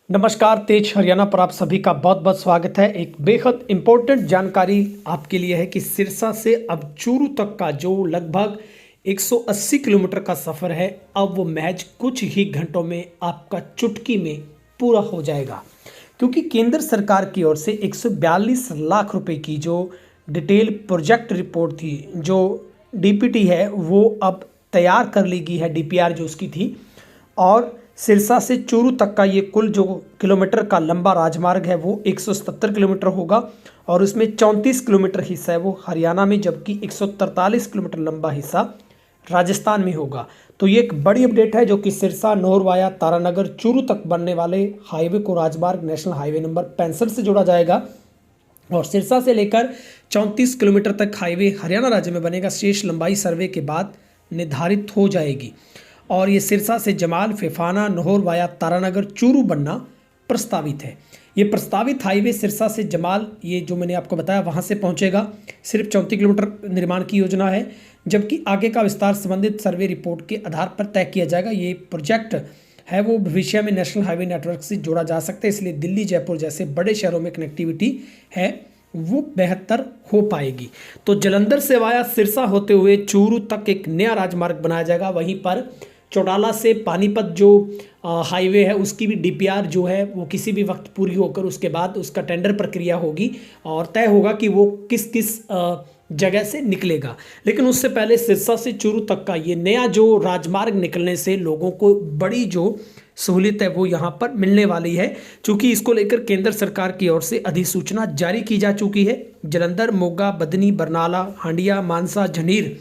नमस्कार, तेज हरियाणा पर आप सभी का बहुत बहुत स्वागत है। एक बेहद इम्पोर्टेंट जानकारी आपके लिए है कि सिरसा से अब चूरू तक का जो लगभग 180 किलोमीटर का सफ़र है, अब वो महज कुछ ही घंटों में आपका चुटकी में पूरा हो जाएगा। क्योंकि केंद्र सरकार की ओर से 142 लाख रुपए की जो डिटेल प्रोजेक्ट रिपोर्ट थी, जो डीपीटी है, वो अब तैयार कर ली गई है, डीपीआर जो उसकी थी। और सिरसा से चूरू तक का ये कुल जो किलोमीटर का लंबा राजमार्ग है वो 177 किलोमीटर होगा और उसमें 34 किलोमीटर हिस्सा है वो हरियाणा में, जबकि 143 किलोमीटर लंबा हिस्सा राजस्थान में होगा। तो ये एक बड़ी अपडेट है जो कि सिरसा नौर वाया तारानगर चूरू तक बनने वाले हाईवे को राजमार्ग नेशनल हाईवे नंबर 65 से जोड़ा जाएगा और सिरसा से लेकर 34 किलोमीटर तक हाईवे हरियाणा राज्य में बनेगा। शेष लंबाई सर्वे के बाद निर्धारित हो जाएगी और ये सिरसा से जमाल, फिफाना, नौर वाया तारानगर चूरू बनना प्रस्तावित है। ये प्रस्तावित हाईवे सिरसा से जमाल, ये जो मैंने आपको बताया, वहाँ से पहुँचेगा। सिर्फ 34 किलोमीटर निर्माण की योजना है, जबकि आगे का विस्तार संबंधित सर्वे रिपोर्ट के आधार पर तय किया जाएगा। ये प्रोजेक्ट है वो भविष्य में नेशनल हाईवे नेटवर्क से जोड़ा जा सकता है, इसलिए दिल्ली, जयपुर जैसे बड़े शहरों में कनेक्टिविटी है वो बेहतर हो पाएगी। तो जालंधर से वाया सिरसा होते हुए चूरू तक एक नया राजमार्ग बनाया जाएगा। वहीं पर चौटाला से पानीपत जो हाईवे है उसकी भी डीपीआर जो है वो किसी भी वक्त पूरी होकर उसके बाद उसका टेंडर प्रक्रिया होगी और तय होगा कि वो किस किस जगह से निकलेगा। लेकिन उससे पहले सिरसा से चूरू तक का ये नया जो राजमार्ग निकलने से लोगों को बड़ी जो सहूलियत है वो यहाँ पर मिलने वाली है, क्योंकि इसको लेकर केंद्र सरकार की ओर से अधिसूचना जारी की जा चुकी है। जालंधर, मोगा, बदनी, बरनाला, हांडिया, मानसा, झनीर,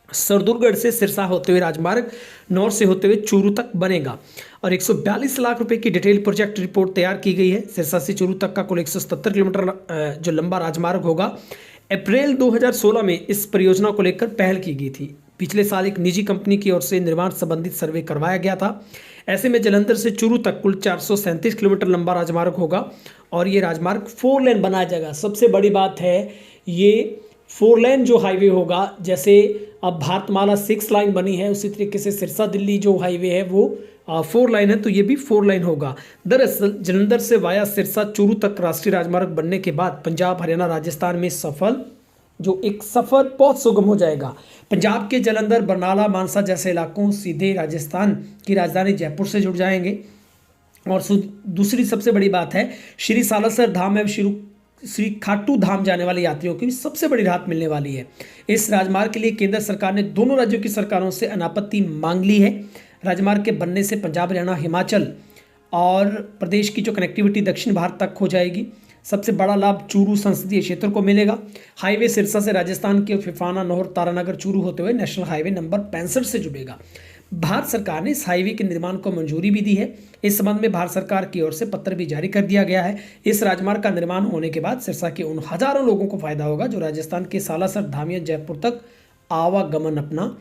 सरदुलगढ़ से सिरसा होते हुए राजमार्ग नौर से होते हुए चूरू तक बनेगा और 142 लाख रुपए की डिटेल प्रोजेक्ट रिपोर्ट तैयार की गई है। सिरसा से चूरू तक का कुल 177 किलोमीटर जो लंबा राजमार्ग होगा। अप्रैल 2016 में इस परियोजना को लेकर पहल की गई थी। पिछले साल एक निजी कंपनी की ओर से निर्माण संबंधित सर्वे करवाया गया था। ऐसे में जालंधर से चूरू तक कुल 437 किलोमीटर लंबा राजमार्ग होगा और ये राजमार्ग 4 लेन बनाया जाएगा। सबसे बड़ी बात है, ये 4 लेन जो हाईवे होगा, जैसे अब भारतमाला 6 लाइन बनी है, उसी तरीके से सिरसा दिल्ली जो हाईवे है वो 4 लाइन है, तो ये भी 4 लाइन होगा। दरअसल जालंधर से वाया सिरसा चूरू तक राष्ट्रीय राजमार्ग बनने के बाद पंजाब, हरियाणा, राजस्थान में सफ़र बहुत सुगम हो जाएगा। पंजाब के जालंधर, बरनाला, मानसा जैसे इलाकों सीधे राजस्थान की राजधानी जयपुर से जुड़ जाएंगे। और दूसरी सबसे बड़ी बात है, श्री सालासर धाम एवं श्री खाटू धाम जाने वाले यात्रियों की भी सबसे बड़ी राहत मिलने वाली है। इस राजमार्ग के लिए केंद्र सरकार ने दोनों राज्यों की सरकारों से अनापत्ति मांग ली है। राजमार्ग के बनने से पंजाब, हरियाणा, हिमाचल और प्रदेश की जो कनेक्टिविटी दक्षिण भारत तक हो जाएगी। सबसे बड़ा लाभ चूरू संसदीय क्षेत्र को मिलेगा। हाईवे सिरसा से राजस्थान के फिफाना, नौर, तारानगर चूरू होते हुए नेशनल हाईवे नंबर 65 से जुड़ेगा। भारत सरकार ने इस हाईवे के निर्माण को मंजूरी भी दी है। इस संबंध में भारत सरकार की ओर से पत्र भी जारी कर दिया गया है। इस राजमार्ग का निर्माण होने के बाद सिरसा के उन हजारों लोगों को फायदा होगा जो राजस्थान के सालासर, धामिया, जयपुर तक आवागमन अपना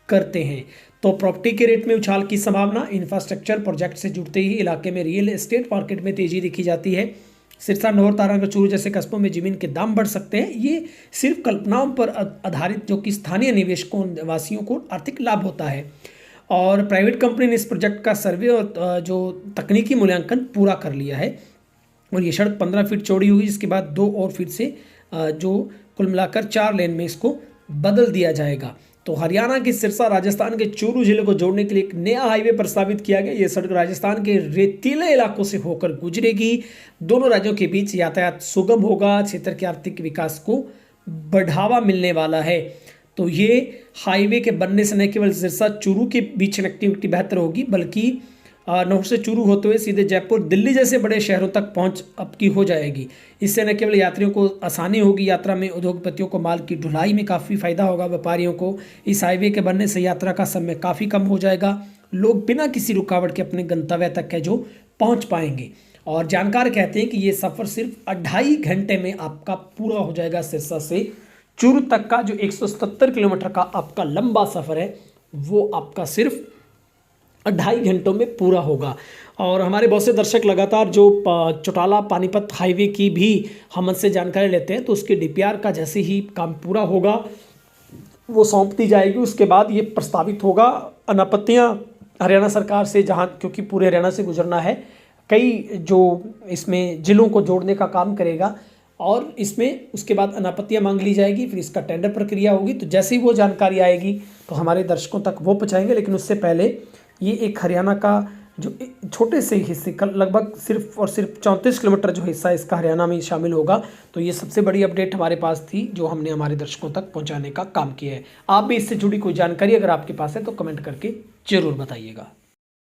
करते हैं। तो प्रॉपर्टी के रेट में उछाल की संभावना, इंफ्रास्ट्रक्चर प्रोजेक्ट से जुड़ते ही इलाके में रियल एस्टेट मार्केट में तेजी देखी जाती है। सिरसा, नौर, तारानगर, चूरू जैसे कस्बों में जमीन के दाम बढ़ सकते हैं। ये सिर्फ कल्पनाओं पर आधारित, जो कि स्थानीय निवेशकों, वासियों को आर्थिक लाभ होता है। और प्राइवेट कंपनी ने इस प्रोजेक्ट का सर्वे और जो तकनीकी मूल्यांकन पूरा कर लिया है और ये सड़क 15 फीट चौड़ी होगी, जिसके बाद 2 और फीट से जो कुल मिलाकर 4 लेन में इसको बदल दिया जाएगा। तो हरियाणा के सिरसा, राजस्थान के चूरू जिले को जोड़ने के लिए एक नया हाईवे प्रस्तावित किया गया। ये सड़क राजस्थान के रेतीले इलाकों से होकर गुजरेगी। दोनों राज्यों के बीच यातायात सुगम होगा। क्षेत्र के आर्थिक विकास को बढ़ावा मिलने वाला है। तो ये हाईवे के बनने से न केवल सिरसा चूरू के बीच कनेक्टिविटी बेहतर होगी, बल्कि नौर से चूरू होते हुए सीधे जयपुर, दिल्ली जैसे बड़े शहरों तक पहुंच अब की हो जाएगी। इससे न केवल यात्रियों को आसानी होगी यात्रा में, उद्योगपतियों को माल की ढुलाई में काफ़ी फायदा होगा। व्यापारियों को इस हाईवे के बनने से यात्रा का समय काफ़ी कम हो जाएगा। लोग बिना किसी रुकावट के अपने गंतव्य तक है जो पहुँच पाएंगे। और जानकार कहते हैं कि ये सफ़र सिर्फ 2.5 घंटे में आपका पूरा हो जाएगा। सिरसा से चूरू तक का जो 177 किलोमीटर का आपका लंबा सफ़र है वो आपका सिर्फ 2.5 घंटों में पूरा होगा। और हमारे बहुत से दर्शक लगातार जो चौटाला पानीपत हाईवे की भी हमसे जानकारी लेते हैं, तो उसके डीपीआर का जैसे ही काम पूरा होगा वो सौंप दी जाएगी। उसके बाद ये प्रस्तावित होगा। अनापत्तियाँ हरियाणा सरकार से, जहाँ क्योंकि पूरे हरियाणा से गुजरना है, कई जो इसमें जिलों को जोड़ने का काम करेगा और इसमें उसके बाद अनापत्तियाँ मांग ली जाएगी, फिर इसका टेंडर प्रक्रिया होगी। तो जैसे ही वो जानकारी आएगी तो हमारे दर्शकों तक वो पहुँचाएंगे। लेकिन उससे पहले ये एक हरियाणा का जो छोटे से हिस्से का लगभग सिर्फ और सिर्फ 34 किलोमीटर जो हिस्सा इसका हरियाणा में शामिल होगा। तो ये सबसे बड़ी अपडेट हमारे पास थी जो हमने हमारे दर्शकों तक पहुंचाने का काम किया है। आप भी इससे जुड़ी कोई जानकारी अगर आपके पास है तो कमेंट करके ज़रूर बताइएगा।